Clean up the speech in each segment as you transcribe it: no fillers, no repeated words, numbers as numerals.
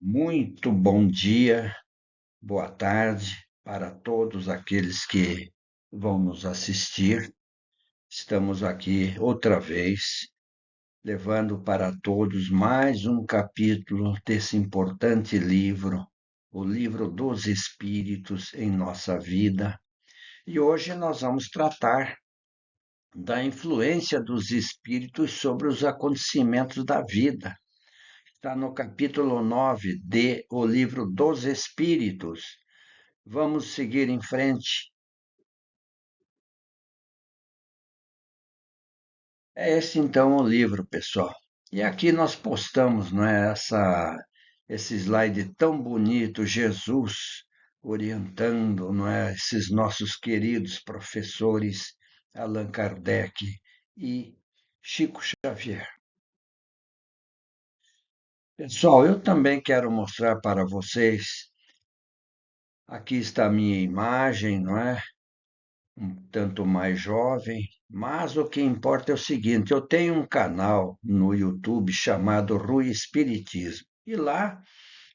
Muito bom dia, boa tarde para todos aqueles que vão nos assistir. Estamos aqui outra vez, levando para todos mais um capítulo desse importante livro, o Livro dos Espíritos em nossa vida. E hoje nós vamos tratar da influência dos espíritos sobre os acontecimentos da vida. Está no capítulo 9 de O Livro dos Espíritos. Vamos seguir em frente. É esse então o livro, pessoal. E aqui nós postamos, não é, esse slide tão bonito, Jesus orientando, não é, esses nossos queridos professores Allan Kardec e Chico Xavier. Pessoal, eu também quero mostrar para vocês. Aqui está a minha imagem, não é? Um tanto mais jovem, mas o que importa é o seguinte: eu tenho um canal no YouTube chamado Rui Espiritismo, e lá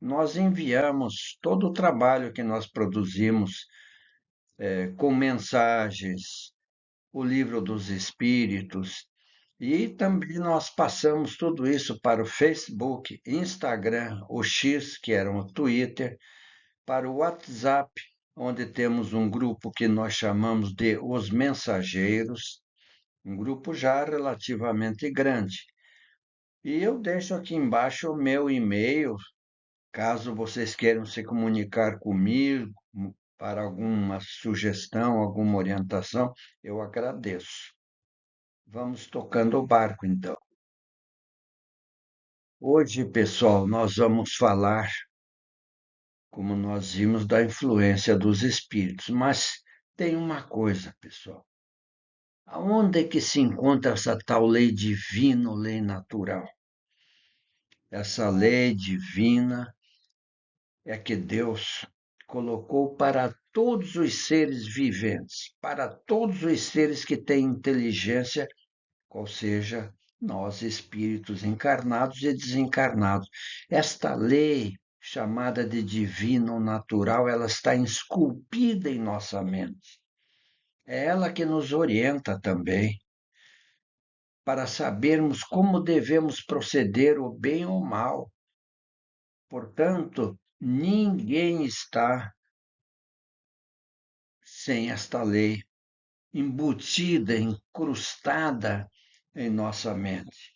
nós enviamos todo o trabalho que nós produzimos com mensagens, o Livro dos Espíritos, e também nós passamos tudo isso para o Facebook, Instagram, o X, que era o Twitter, para o WhatsApp, onde temos um grupo que nós chamamos de Os Mensageiros, um grupo já relativamente grande. E eu deixo aqui embaixo o meu e-mail, caso vocês queiram se comunicar comigo para alguma sugestão, alguma orientação, eu agradeço. Vamos tocando o barco, então. Hoje, pessoal, nós vamos falar, como nós vimos, da influência dos espíritos, mas tem uma coisa, pessoal. Aonde é que se encontra essa tal lei divina, ou lei natural? Essa lei divina é que Deus colocou para todos os seres viventes, para todos os seres que têm inteligência, ou seja, nós espíritos encarnados e desencarnados. Esta lei chamada de divino natural, ela está esculpida em nossa mente. É ela que nos orienta também para sabermos como devemos proceder, o bem ou o mal. Portanto, ninguém está sem esta lei embutida, incrustada em nossa mente.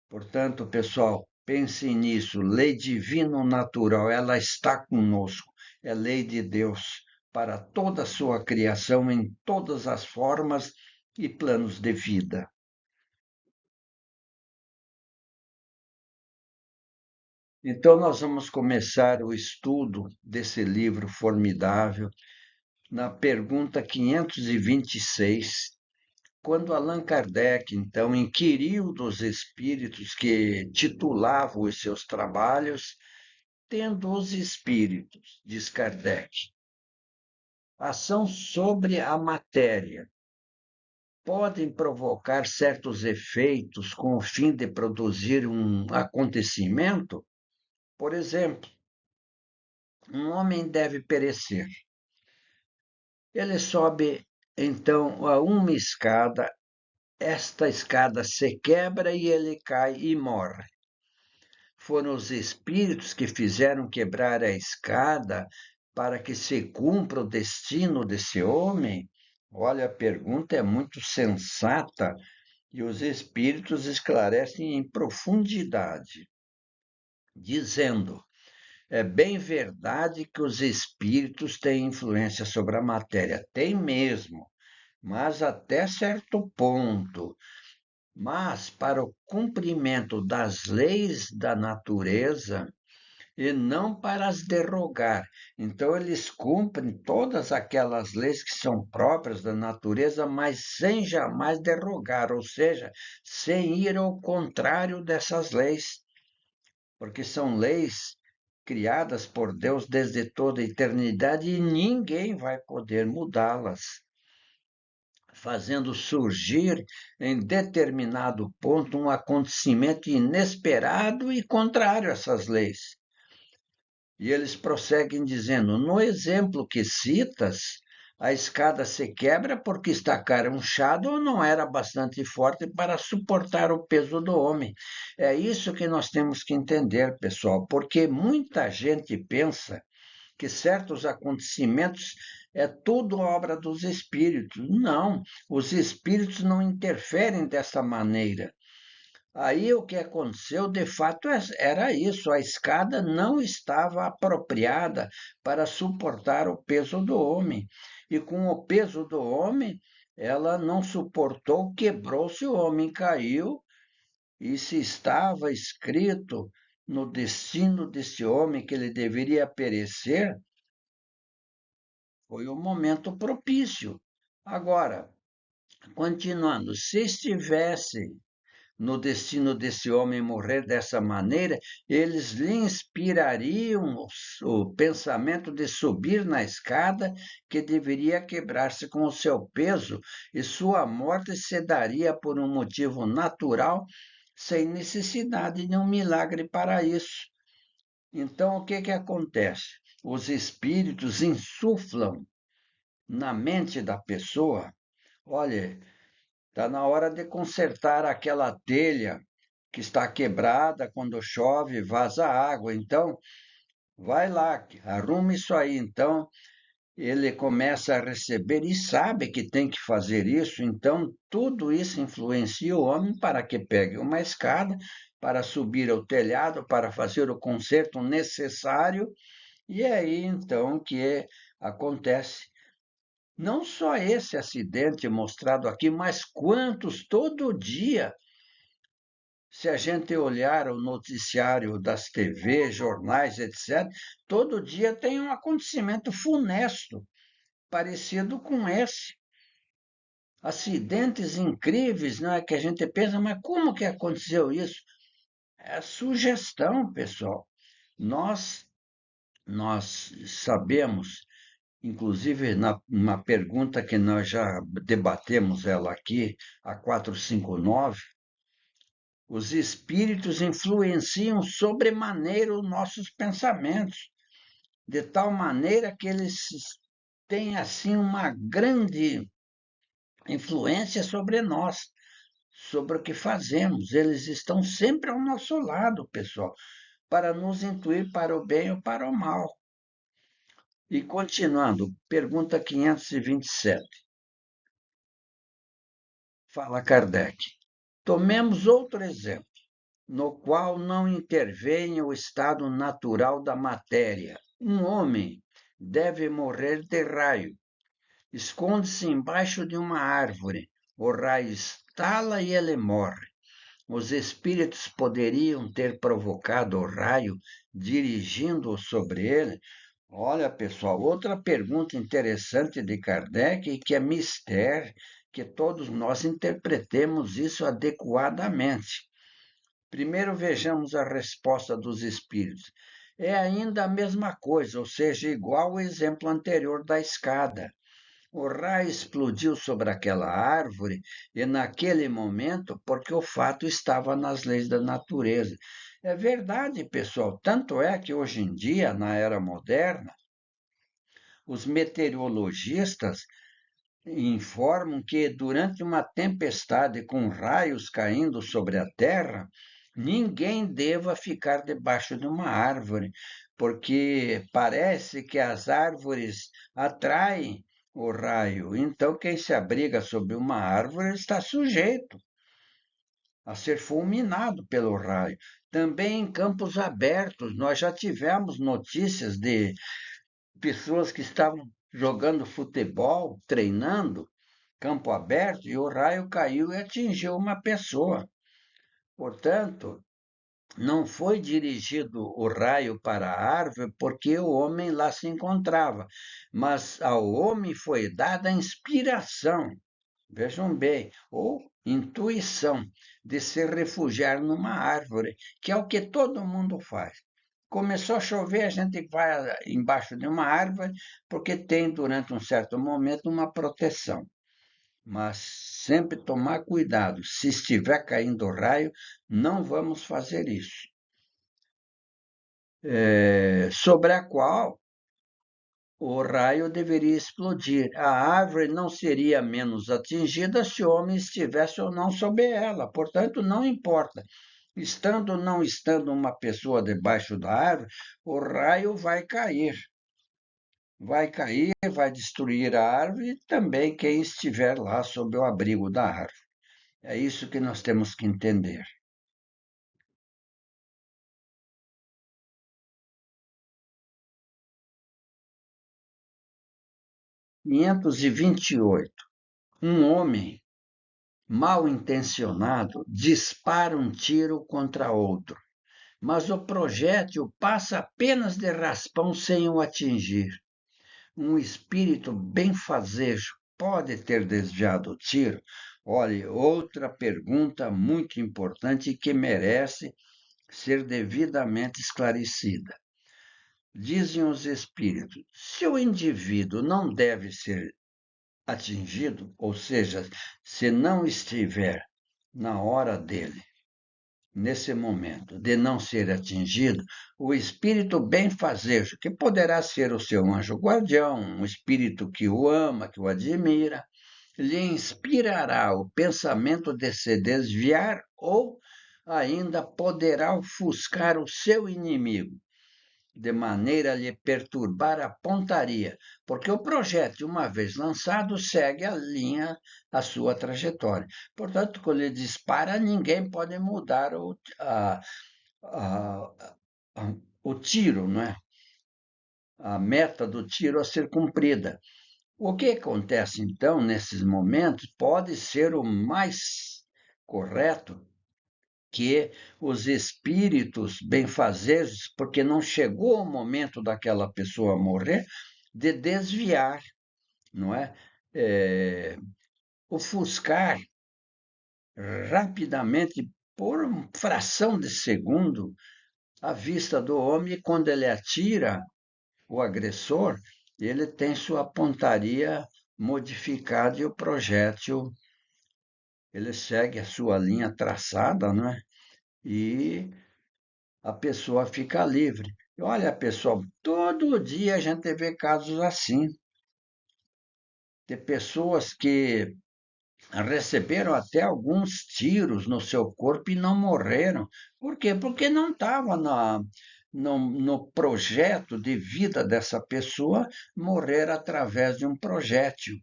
Portanto, pessoal, pensem nisso. Lei divino natural, ela está conosco. É lei de Deus para toda a sua criação em todas as formas e planos de vida. Então, nós vamos começar o estudo desse livro formidável na pergunta 526, quando Allan Kardec, então, inquiriu dos espíritos que titulavam os seus trabalhos, tendo os espíritos, diz Kardec, ação sobre a matéria, podem provocar certos efeitos com o fim de produzir um acontecimento? Por exemplo, um homem deve perecer. Ele sobe, então, a uma escada, esta escada se quebra e ele cai e morre. Foram os espíritos que fizeram quebrar a escada para que se cumpra o destino desse homem? Olha, a pergunta é muito sensata e os espíritos esclarecem em profundidade, dizendo: é bem verdade que os espíritos têm influência sobre a matéria, tem mesmo, mas até certo ponto. Mas para o cumprimento das leis da natureza e não para as derrogar. Então, eles cumprem todas aquelas leis que são próprias da natureza, mas sem jamais derrogar, ou seja, sem ir ao contrário dessas leis, porque são leis criadas por Deus desde toda a eternidade e ninguém vai poder mudá-las, fazendo surgir em determinado ponto um acontecimento inesperado e contrário a essas leis. E eles prosseguem dizendo: no exemplo que citas, a escada se quebra porque está carunchada ou não era bastante forte para suportar o peso do homem. É isso que nós temos que entender, pessoal, porque muita gente pensa que certos acontecimentos é tudo obra dos espíritos. Não, os espíritos não interferem dessa maneira. Aí o que aconteceu, de fato, era isso: a escada não estava apropriada para suportar o peso do homem. E com o peso do homem, ela não suportou, quebrou-se, o homem caiu. E se estava escrito no destino desse homem que ele deveria perecer, foi o momento propício. Agora, continuando, se estivesse no destino desse homem morrer dessa maneira, eles lhe inspirariam o pensamento de subir na escada que deveria quebrar-se com o seu peso, e sua morte se daria por um motivo natural, sem necessidade de um milagre para isso. Então, o que acontece? Os espíritos insuflam na mente da pessoa: olha, está na hora de consertar aquela telha que está quebrada, quando chove, vaza água. Então, vai lá, arruma isso aí. Então, ele começa a receber e sabe que tem que fazer isso. Então, tudo isso influencia o homem para que pegue uma escada, para subir ao telhado, para fazer o conserto necessário. E é aí, então, que acontece não só esse acidente mostrado aqui, mas quantos todo dia. Se a gente olhar o noticiário das TV, jornais, etc., todo dia tem um acontecimento funesto, parecido com esse. Acidentes incríveis, não é? Que a gente pensa, mas como que aconteceu isso? É sugestão, pessoal. Nós sabemos, inclusive numa pergunta que nós já debatemos ela aqui, a 459, os espíritos influenciam sobremaneira os nossos pensamentos, de tal maneira que eles têm assim uma grande influência sobre nós, sobre o que fazemos. Eles estão sempre ao nosso lado, pessoal, para nos intuir para o bem ou para o mal. E continuando, pergunta 527. Fala Kardec. Tomemos outro exemplo, no qual não intervém o estado natural da matéria. Um homem deve morrer de raio. Esconde-se embaixo de uma árvore. O raio estala e ele morre. Os espíritos poderiam ter provocado o raio, dirigindo-o sobre ele? Olha, pessoal, outra pergunta interessante de Kardec e que é mistério, que todos nós interpretemos isso adequadamente. Primeiro vejamos a resposta dos espíritos. É ainda a mesma coisa, ou seja, igual ao exemplo anterior da escada. O raio explodiu sobre aquela árvore e, naquele momento, porque o fato estava nas leis da natureza. É verdade, pessoal. Tanto é que hoje em dia, na era moderna, os meteorologistas informam que durante uma tempestade com raios caindo sobre a Terra, ninguém deva ficar debaixo de uma árvore, porque parece que as árvores atraem o raio. Então, quem se abriga sob uma árvore está sujeito a ser fulminado pelo raio. Também em campos abertos, nós já tivemos notícias de pessoas que estavam jogando futebol, treinando, campo aberto, e o raio caiu e atingiu uma pessoa. Portanto, não foi dirigido o raio para a árvore porque o homem lá se encontrava, mas ao homem foi dada a inspiração, vejam bem, ou intuição, de se refugiar numa árvore, que é o que todo mundo faz. Começou a chover, a gente vai embaixo de uma árvore, porque tem, durante um certo momento, uma proteção. Mas sempre tomar cuidado. Se estiver caindo raio, não vamos fazer isso. sobre a qual o raio deveria explodir. A árvore não seria menos atingida se o homem estivesse ou não sob ela. Portanto, não importa. Estando ou não estando uma pessoa debaixo da árvore, o raio vai cair. Vai cair, vai destruir a árvore e também quem estiver lá sob o abrigo da árvore. É isso que nós temos que entender. 528. Um homem mal intencionado dispara um tiro contra outro, mas o projétil passa apenas de raspão sem o atingir. Um espírito benfazejo pode ter desviado o tiro? Olhe, outra pergunta muito importante que merece ser devidamente esclarecida. Dizem os espíritos: se o indivíduo não deve ser atingido, ou seja, se não estiver na hora dele, nesse momento, de não ser atingido, o espírito benfazejo, que poderá ser o seu anjo guardião, um espírito que o ama, que o admira, lhe inspirará o pensamento de se desviar ou ainda poderá ofuscar o seu inimigo, de maneira a lhe perturbar a pontaria, porque o projétil, uma vez lançado, segue a linha, a sua trajetória. Portanto, quando ele dispara, ninguém pode mudar a, o tiro, não é? A meta do tiro a ser cumprida. O que acontece, então, nesses momentos, pode ser o mais correto que os espíritos benfazejos, porque não chegou o momento daquela pessoa morrer, de desviar, não é? Ofuscar rapidamente, por uma fração de segundo, a vista do homem, quando ele atira, o agressor, ele tem sua pontaria modificada e o projétil, ele segue a sua linha traçada, não é? E a pessoa fica livre. E olha, pessoal, todo dia a gente vê casos assim, de pessoas que receberam até alguns tiros no seu corpo e não morreram. Por quê? Porque não estava no projeto de vida dessa pessoa morrer através de um projétil.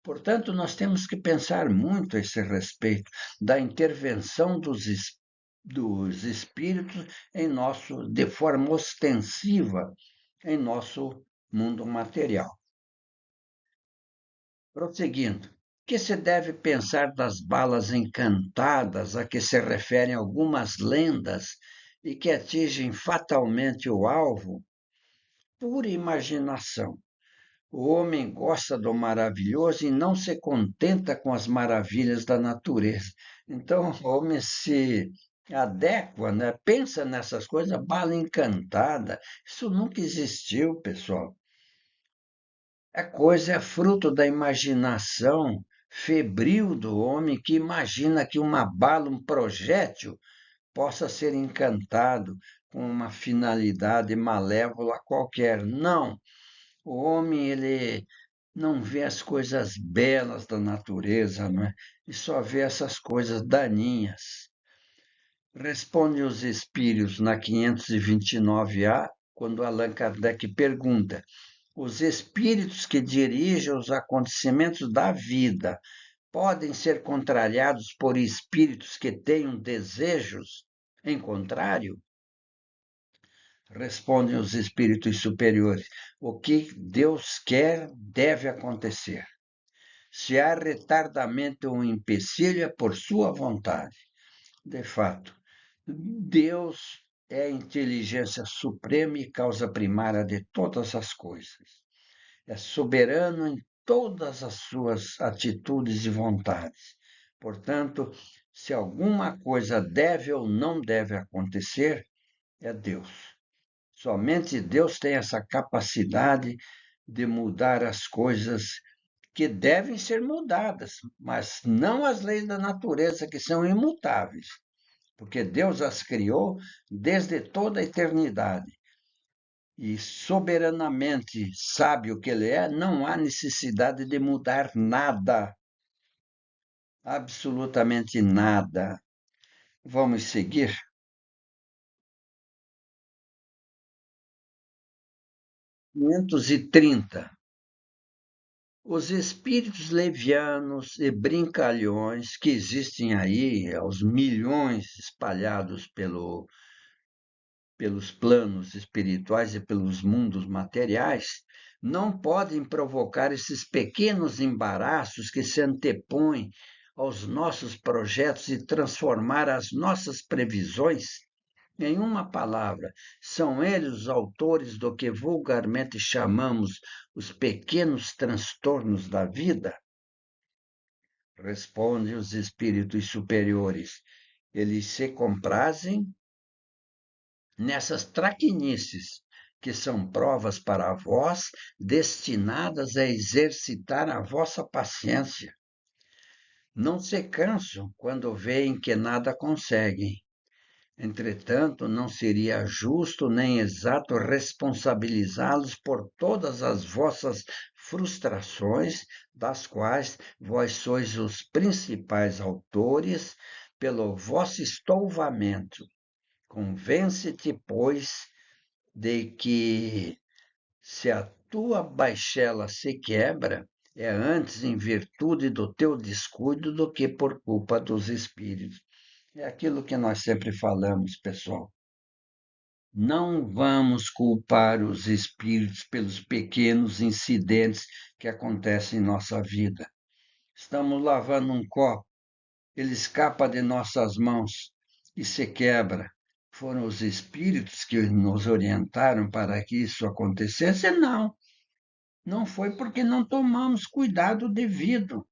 Portanto, nós temos que pensar muito a esse respeito da intervenção dos espíritos em nosso, de forma ostensiva, em nosso mundo material. Prosseguindo, que se deve pensar das balas encantadas a que se referem algumas lendas e que atingem fatalmente o alvo? Pura imaginação. O homem gosta do maravilhoso e não se contenta com as maravilhas da natureza. Então, o homem se adequa, né? Pensa nessas coisas, bala encantada. Isso nunca existiu, pessoal. A coisa é fruto da imaginação febril do homem que imagina que uma bala, um projétil, possa ser encantado com uma finalidade malévola qualquer. Não, o homem ele não vê as coisas belas da natureza, não é? E só vê essas coisas daninhas. Responde os espíritos na 529A, quando Allan Kardec pergunta: os espíritos que dirigem os acontecimentos da vida podem ser contrariados por espíritos que tenham desejos em contrário? Respondem os espíritos superiores: o que Deus quer deve acontecer. Se há retardamento ou empecilho, é por sua vontade. De fato, Deus é a inteligência suprema e causa primária de todas as coisas. É soberano em todas as suas atitudes e vontades. Portanto, se alguma coisa deve ou não deve acontecer, é Deus. Somente Deus tem essa capacidade de mudar as coisas que devem ser mudadas, mas não as leis da natureza, que são imutáveis, porque Deus as criou desde toda a eternidade. e soberanamente sabe o que ele é, não há necessidade de mudar nada, absolutamente nada. Vamos seguir? 530. Os espíritos levianos e brincalhões que existem aí, aos milhões espalhados pelos planos espirituais e pelos mundos materiais, não podem provocar esses pequenos embaraços que se antepõem aos nossos projetos e transformar as nossas previsões em uma palavra. São eles os autores do que vulgarmente chamamos os pequenos transtornos da vida? Respondem os espíritos superiores. Eles se comprazem nessas traquinices, que são provas para vós, destinadas a exercitar a vossa paciência. Não se cansam quando veem que nada conseguem. Entretanto, não seria justo nem exato responsabilizá-los por todas as vossas frustrações, das quais vós sois os principais autores, pelo vosso estouvamento. Convence-te, pois, de que, se a tua baixela se quebra, é antes em virtude do teu descuido do que por culpa dos espíritos. É aquilo que nós sempre falamos, pessoal. Não vamos culpar os espíritos pelos pequenos incidentes que acontecem em nossa vida. Estamos lavando um copo, ele escapa de nossas mãos e se quebra. Foram os espíritos que nos orientaram para que isso acontecesse? Não, não foi porque não tomamos cuidado devido.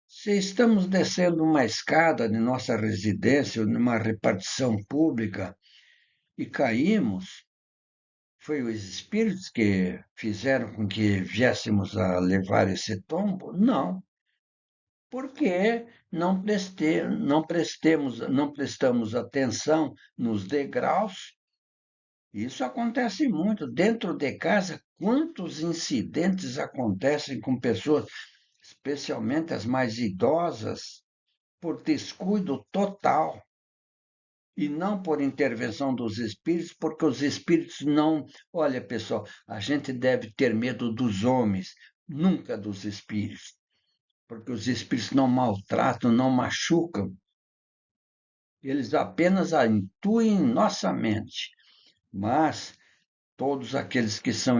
Se estamos descendo uma escada de nossa residência, numa repartição pública, e caímos, foi os espíritos que fizeram com que viéssemos a levar esse tombo? Não, porque não prestamos atenção nos degraus. Isso acontece muito dentro de casa. Quantos incidentes acontecem com pessoas, especialmente as mais idosas, por descuido total e não por intervenção dos espíritos, porque os espíritos não. Olha, pessoal, a gente deve ter medo dos homens, nunca dos espíritos, porque os espíritos não maltratam, não machucam, eles apenas intuem nossa mente. Mas todos aqueles que são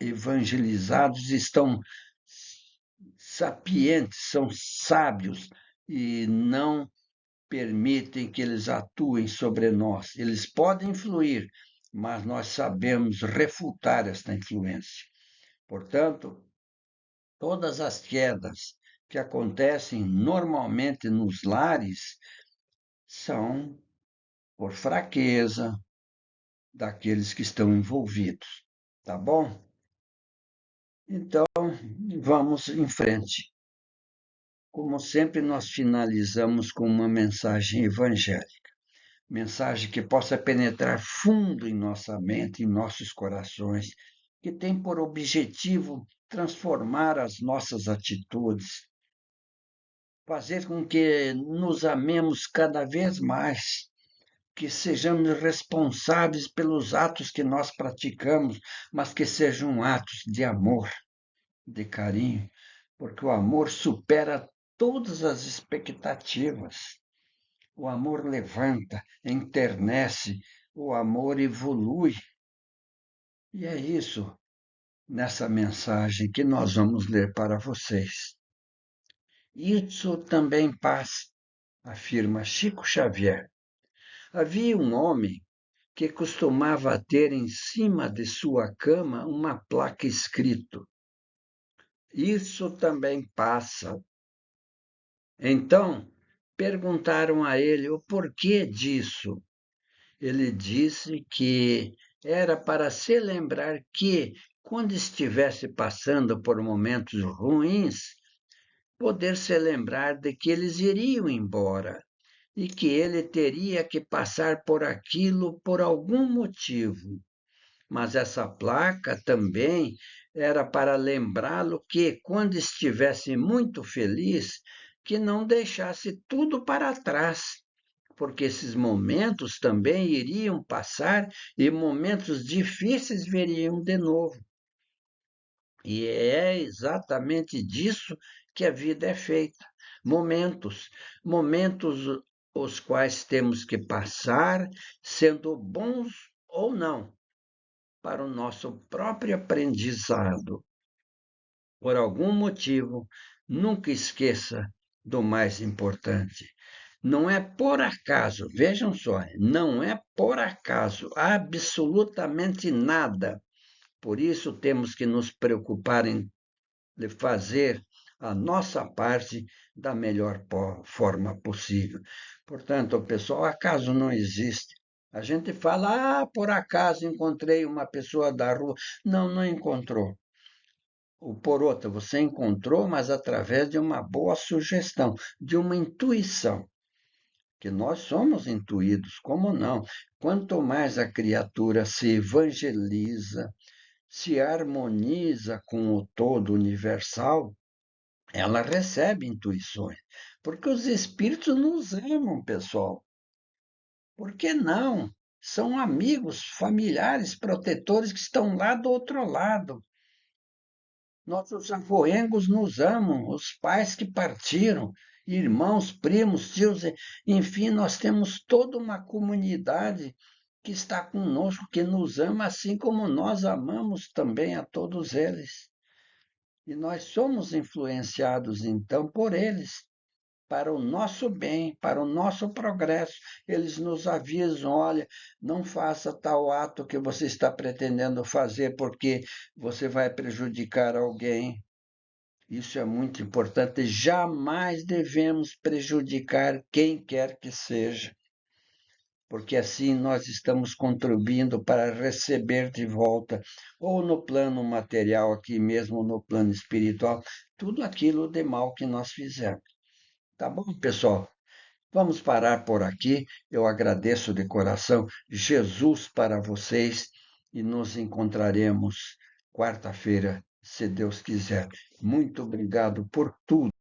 evangelizados estão sapientes, são sábios e não permitem que eles atuem sobre nós. Eles podem influir, mas nós sabemos refutar esta influência. Portanto, todas as quedas que acontecem normalmente nos lares são por fraqueza daqueles que estão envolvidos, tá bom? Então, vamos em frente. Como sempre, nós finalizamos com uma mensagem evangélica. Mensagem que possa penetrar fundo em nossa mente, em nossos corações, que tem por objetivo transformar as nossas atitudes, fazer com que nos amemos cada vez mais, que sejamos responsáveis pelos atos que nós praticamos, mas que sejam atos de amor, de carinho, porque o amor supera todas as expectativas. O amor levanta, enternece, o amor evolui. E é isso nessa mensagem que nós vamos ler para vocês. Isso também passa, afirma Chico Xavier. Havia um homem que costumava ter em cima de sua cama uma placa escrito: Isso também passa. Então, perguntaram a ele o porquê disso. Ele disse que era para se lembrar que, quando estivesse passando por momentos ruins, poder se lembrar de que eles iriam embora e que ele teria que passar por aquilo por algum motivo. Mas essa placa também era para lembrá-lo que, quando estivesse muito feliz, que não deixasse tudo para trás, porque esses momentos também iriam passar e momentos difíceis viriam de novo. E é exatamente disso que a vida é feita. Momentos, momentos os quais temos que passar, sendo bons ou não, para o nosso próprio aprendizado. Por algum motivo, nunca esqueça do mais importante. Não é por acaso, vejam só, não é por acaso, absolutamente nada. Por isso temos que nos preocupar em fazer a nossa parte da melhor forma possível. Portanto, pessoal, acaso não existe. A gente fala, por acaso encontrei uma pessoa da rua. Não, não encontrou. Ou por outra, você encontrou, mas através de uma boa sugestão, de uma intuição, que nós somos intuídos, como não? Quanto mais a criatura se evangeliza, se harmoniza com o todo universal, ela recebe intuições, porque os espíritos nos amam, pessoal. Por que não? São amigos, familiares, protetores que estão lá do outro lado. Nossos avoengos nos amam, os pais que partiram, irmãos, primos, tios, enfim, nós temos toda uma comunidade que está conosco, que nos ama, assim como nós amamos também a todos eles. E nós somos influenciados, então, por eles, para o nosso bem, para o nosso progresso. Eles nos avisam: olha, não faça tal ato que você está pretendendo fazer, porque você vai prejudicar alguém. Isso é muito importante. Jamais devemos prejudicar quem quer que seja, porque assim nós estamos contribuindo para receber de volta, ou no plano material, aqui mesmo no plano espiritual, tudo aquilo de mal que nós fizemos. Tá bom, pessoal? Vamos parar por aqui. Eu agradeço de coração. Jesus para vocês e nos encontraremos quarta-feira, se Deus quiser. Muito obrigado por tudo.